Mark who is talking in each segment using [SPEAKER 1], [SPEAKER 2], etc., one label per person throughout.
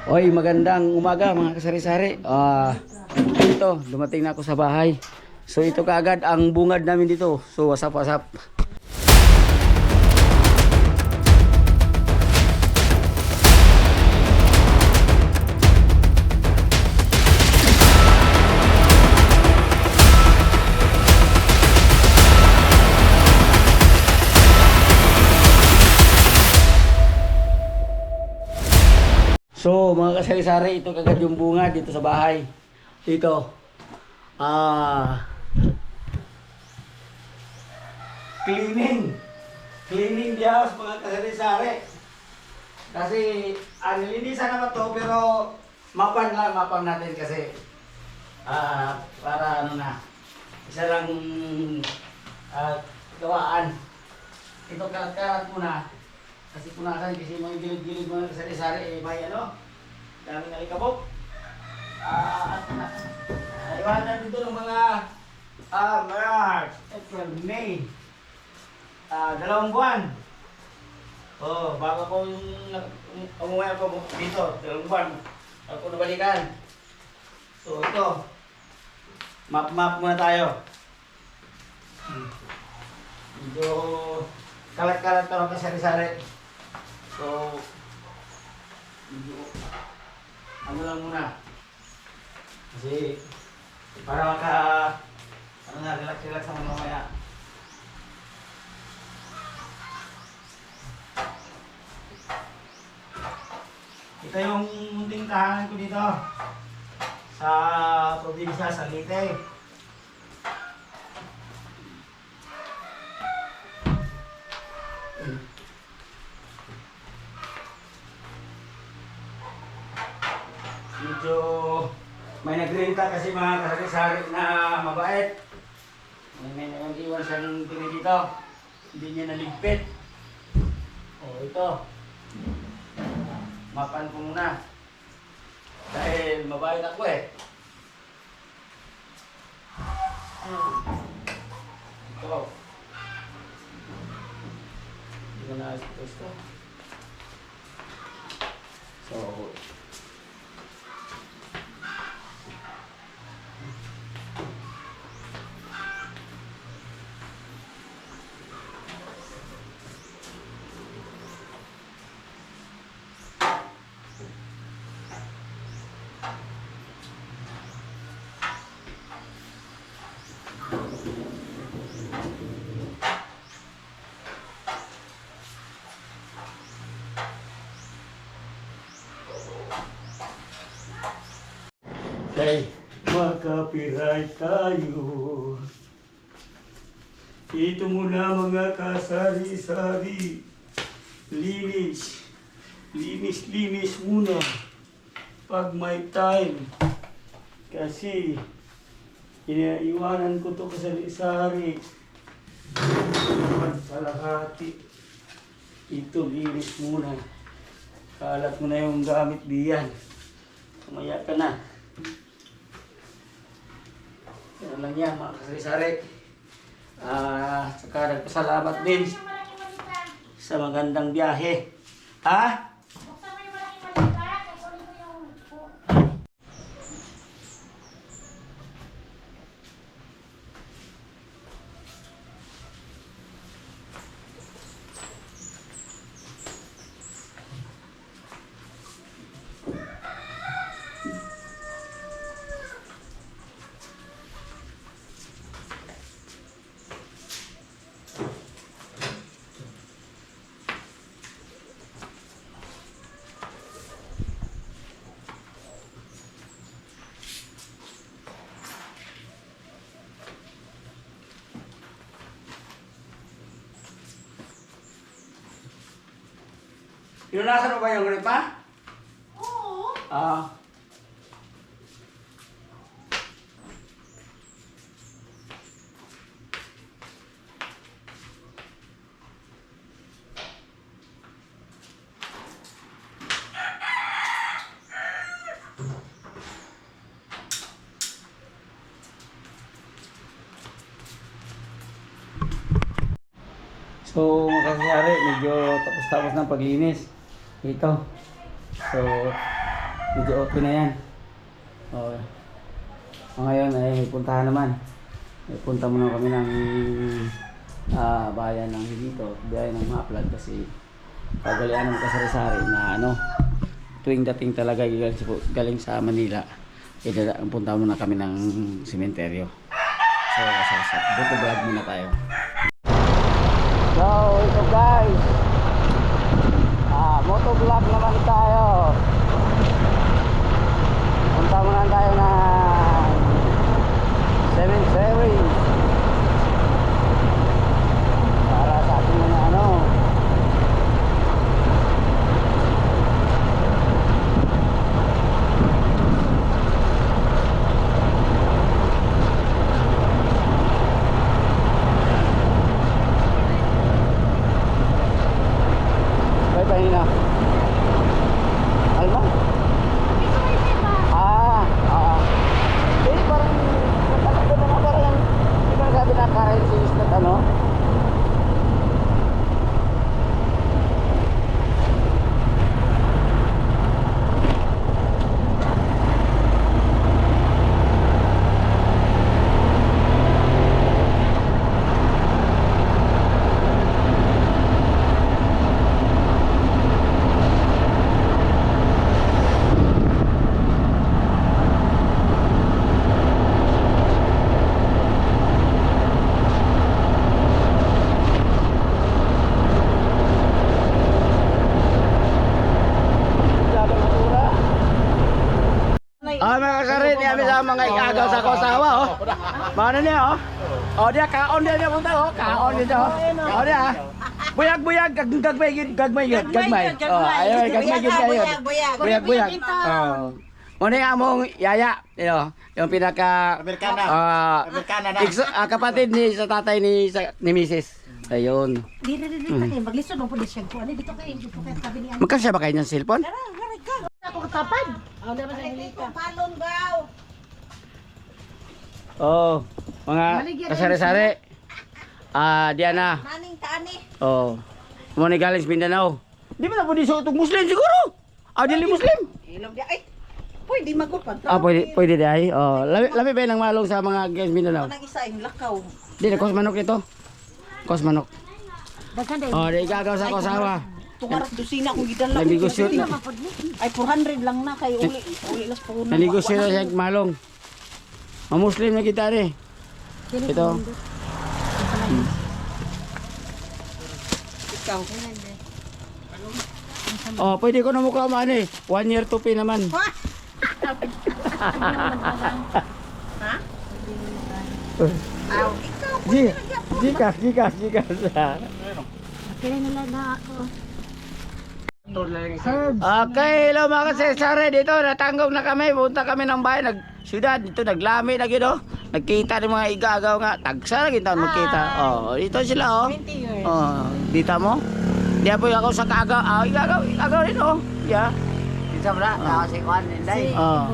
[SPEAKER 1] Oy, magandang umaga mga kasari-sari. Ito, dumating na ako sa bahay. So ito kaagad ang bungad namin dito. So wasap-wasap. So mga kasari-sari, ito kagad yung bunga dito sa bahay. Ito. Cleaning. Cleaning the house mga kasari-sari. Kasi nilinisan naman to pero mapang natin kasi para ano na isa lang gawaan. Ito karat-karat muna. Kasi punasan kasi mga gilid-gilid mga kasari-sari may daming alikabok. Iwanan dito ng mga March, April, May. 2 buwan. Bago ko umuwi ako dito, 2 buwan. Ako nabalikan. So ito, map muna tayo. Medyo kalat-kalat ka kasari-sari. So, ano lang muna. Kasi, para relax-relax naman mamaya. Ito yung munting tahanan ko dito. Sa probinsya, sa Leyte. Medyo may nagrenta kasi mga kasari-sari na mabait. May nag-iwan siyang tini dito. Hindi niya naligpit. Ito. Mapan ko muna. Dahil mabait ako eh. Ito. Hindi ko na ito. So, okay, mag-copyright tayo. Ito muna mga kasari-sari. Linis. Linis muna. Pag may time. Kasi, inaiwanan ko to kasari-sari. Salahati. Ito, linis muna. Kalat mo na yung gamit diyan. Kumaya ka na. Yan lang yan mga kasari-sari. Saka nagpasalamat din sa magandang biyahe. Ha? Pinunasan mo ba yung gripa?
[SPEAKER 2] Oo.
[SPEAKER 1] So, makasari, medyo tapos-tapos ng paglinis. Ito. So, medyo okay na yan. Oh. Ngayon ay may puntahan naman. May punta muna kami ng bayan ng dito, bayan ng Maplag kasi pagalian ng kasari-sari na ano, tuwing dating talaga galing sa Manila, punta muna kami ng sementeryo. So, buto vlog muna tayo. So, ito guys. Moto vlog naman tayo. Punta muna tayo na cemetery para sa ating mga ano. Bye-bye na. Alma? Sabi na currency is not ano. Mga kasarit, kami sa mga ikagaw sa kosawa, oh. Mana niya, oh. Oh, dia kaon dia punta, oh. Kaon dia, oh. Kaon dia. Buyag-buyag, gagmay yun. Oh, ayo, gagmay yun kayo. Buyag-buyag. Oh. Muna yung among yaya, yung pinaka kapatid ni sa tatay ni Mrs. Ayun.
[SPEAKER 2] Dito maglisod mo po siya ko. Dito kay tabi niya.
[SPEAKER 1] Magkano siya ba kayo ng cellphone?
[SPEAKER 2] Ako katapad. Oh, dapat sa dito. Palon gaw.
[SPEAKER 1] Oh, mga kasari-sari. Diana.
[SPEAKER 2] Maning taani.
[SPEAKER 1] Oh. Mo ni galing sa Mindanao. Di ba na po di sa utong Muslim siguro? Dili Muslim.
[SPEAKER 2] Ilog di ay. Pwede magupad.
[SPEAKER 1] Pwede di ay. Oh, lami ba ng malong sa mga guys Mindanao?
[SPEAKER 2] Nang isa yung lakaw.
[SPEAKER 1] Di na kos manok ito. Kos manok.
[SPEAKER 2] Bagan din.
[SPEAKER 1] Oh, di gagaw sa kosawa.
[SPEAKER 2] Tungaras dosina kung gidala.
[SPEAKER 1] Nagnegosyo na.
[SPEAKER 2] Ay 400 lang na kay uli las po na.
[SPEAKER 1] Nagnegosyo na siya malong. Mga Muslim na kita rin. Ito.
[SPEAKER 2] Ikaw.
[SPEAKER 1] Oh, pwede ko na mukha man eh. 1 year to pay naman.
[SPEAKER 2] Ha? Aw, ikaw.
[SPEAKER 1] Gikas.
[SPEAKER 2] Kaya nila na ako.
[SPEAKER 1] Okay, hello mga kasesare. Dito, natanggong na kami. Punta kami ng bayan, syudad. Dito, naglami na gino. Nagkita ng mga igagaw nga. Tagsa na kita magkita. Oh, dito sila, oh.
[SPEAKER 2] 20 years.
[SPEAKER 1] Oh, dita mo? Di po ako sa kaagaw. Igagaw rin, oh. Yeah.
[SPEAKER 3] Isa mo na, tao si Juan, Inday.
[SPEAKER 1] Oh.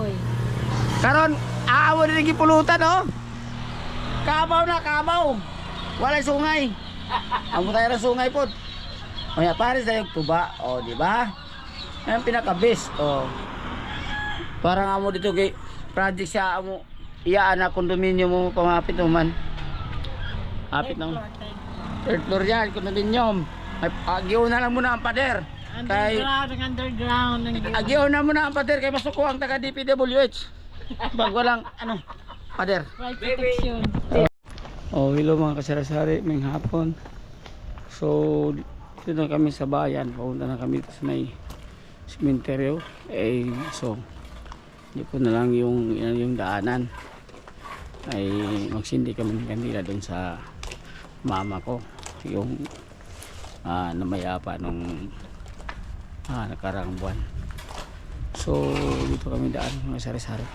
[SPEAKER 1] Karon, aawa din ang gipulutan, oh. Kabaw. Walay sungay. Amo tayo ng sungay po. Maya pares tayo tuba, oh, di ba? Yan pinaka-best, oh. Parang amo dito kay project siya amo iyaan na kondominium mo pamapit mo man. Apit ng third floor yan, kondominium. Agyo na lang muna ang pader. Kay
[SPEAKER 2] Underground.
[SPEAKER 1] agyo na muna ang pader kay masuko ang taga DPWH. Pag walang ano, pader.
[SPEAKER 2] Protection.
[SPEAKER 1] Oh, hello mga kasari-sari, may hapon. So, dito na kami sa bayan. Papunta na kami sa may sementeryo. So, hindi ko na lang yung daanan. Ay, magsindi kami ng kandila doon sa mama ko. Yung namayapa nung nakarang buwan. So, dito kami daan mga sari-sari.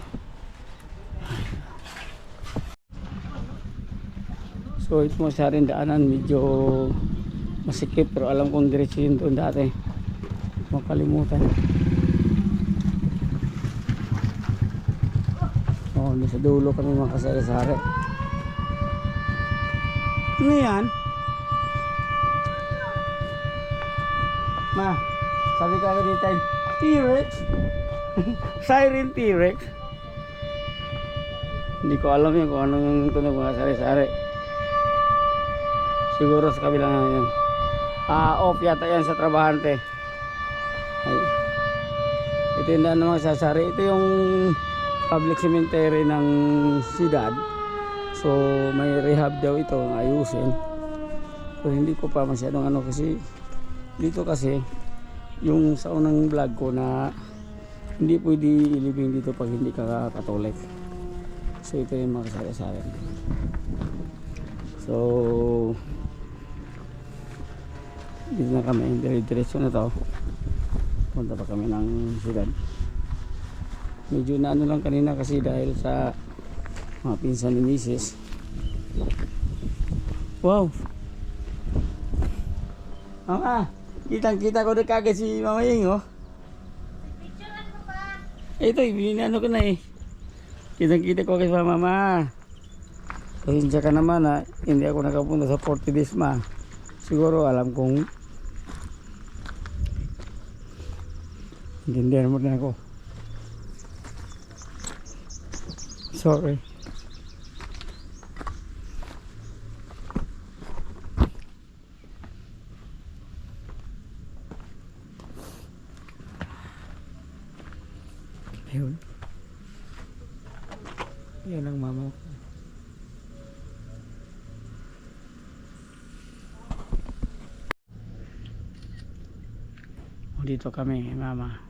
[SPEAKER 1] So ito mo sa rin daanan, medyo masikip pero alam kong diretso yun doon dati. Makalimutan. Oh, nasa dulo kami mga kasari-sari. Ano yan? Ma, sabi ka dito, T-Rex. Siren T-Rex. Hindi ko alam yun kung anong tunog mga sari-sari. Siguro sa kabilang yan. Off yata yan sa trabahante. Ay. Ito yung daan ng mga sasari. Ito yung public cemetery ng siyudad. So may rehab daw ito, ayusin. So hindi ko pa masyadong ano kasi dito kasi yung sa unang vlog ko na hindi pwede ilibing dito pag hindi ka Katolik. So ito yung mga sari-sari. So dito na kami, dire-diretso na to. Punta pa kami ng siyudad. Medyo na ano lang kanina kasi dahil sa mga pinsan ni Mrs. Wow! Mama, kitang-kita ko na kagad si Mama Ying, oh. Ito, ibinano ko na eh. Kitang-kita ko kay Mama. Pasensya ka naman ha, hindi ako nakapunta sa 40 days ma. Siguro alam kong intindihan mo na ako. Sorry. Ayun. Yan ang mama ko. Dito kami, mama.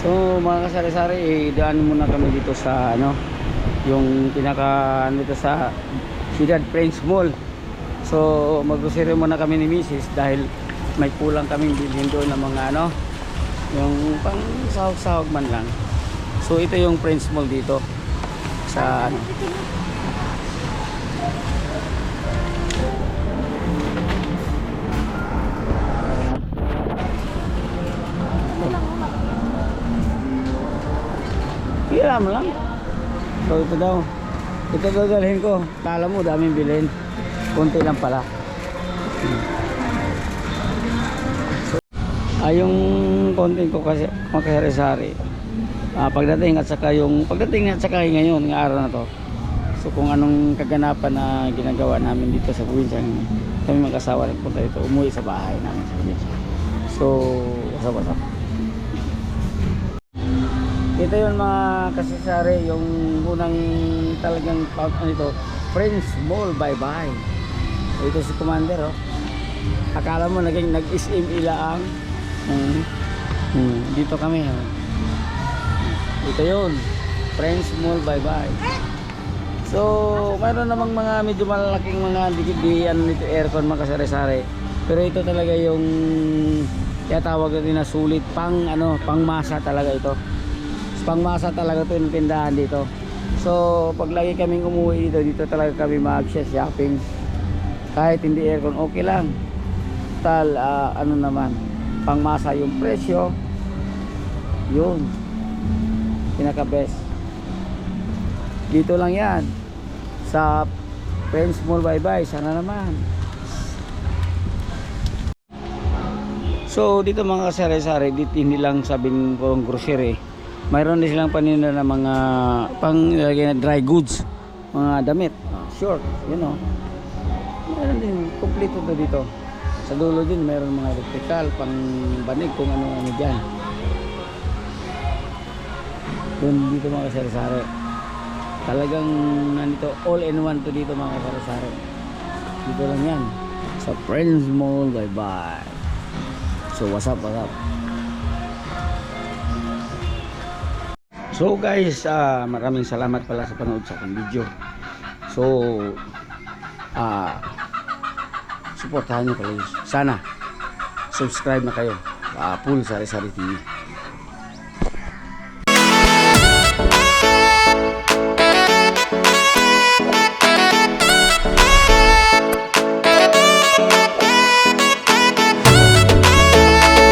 [SPEAKER 1] So mga kasari-sari, daan muna kami dito sa ano, yung pinaka dito sa Ciudad Prince Mall. So mag-grocery muna kami ni Mrs. dahil may kulang kaming bilhin doon ng mga ano, yung pang sahog-sahog man lang. So ito yung Prince Mall dito sa ano. Kailan mo lang. So ito daw. Ito gagalhin ko. Kala mo daming bilhin. Kunti lang pala. So, yung konti ko kasi makasari-sari. Pagdating at saka ngayon ng araw na to. So kung anong kaganapan na ginagawa namin dito sa probinsya, kami mag-asawa nagpunta dito, umuwi sa bahay namin sa probinsya. So wasa-wasa. Ito yung mga kasisari, yung unang talagang ito, Prince Mall, bye-bye. Ito si Commander, oh. Akala mo naging nag-SM ilaang. Dito kami, oh. Ito yun, Prince Mall, bye-bye. So, mayroon namang mga medyo malaking mga ano nito, aircon, mga kasari-sari. Pero ito talaga yung tawag natin na sulit, pang masa talaga ito. Pangmasa talaga ito yung tindahan dito. So pag lagi kaming umuwi dito talaga kami mag-shopping. Kahit hindi aircon, okay lang. Ano naman, pangmasa yung presyo. Yun, pinaka best. Dito lang yan sa Prince Mall, bye-bye. Sana naman. So dito mga kasari-sari, dito hindi lang sabing purong grocery. Mayroon din silang paninda na mga panglagay na dry goods, mga damit, short, you know. Mayroon din kompleto to dito. Sa dulo din mayroon mga electrical, pang banig kung ano dyan. Doon dito mga kasari-sari. Talagang nandito all in one to dito mga kasari-sari. Dito lang yan sa Prince Mall, bye-bye. So what's up? So guys, maraming salamat pala sa panood sa aking video. So suportahan nyo pala. Sana subscribe na kayo. Full Sari Sari TV.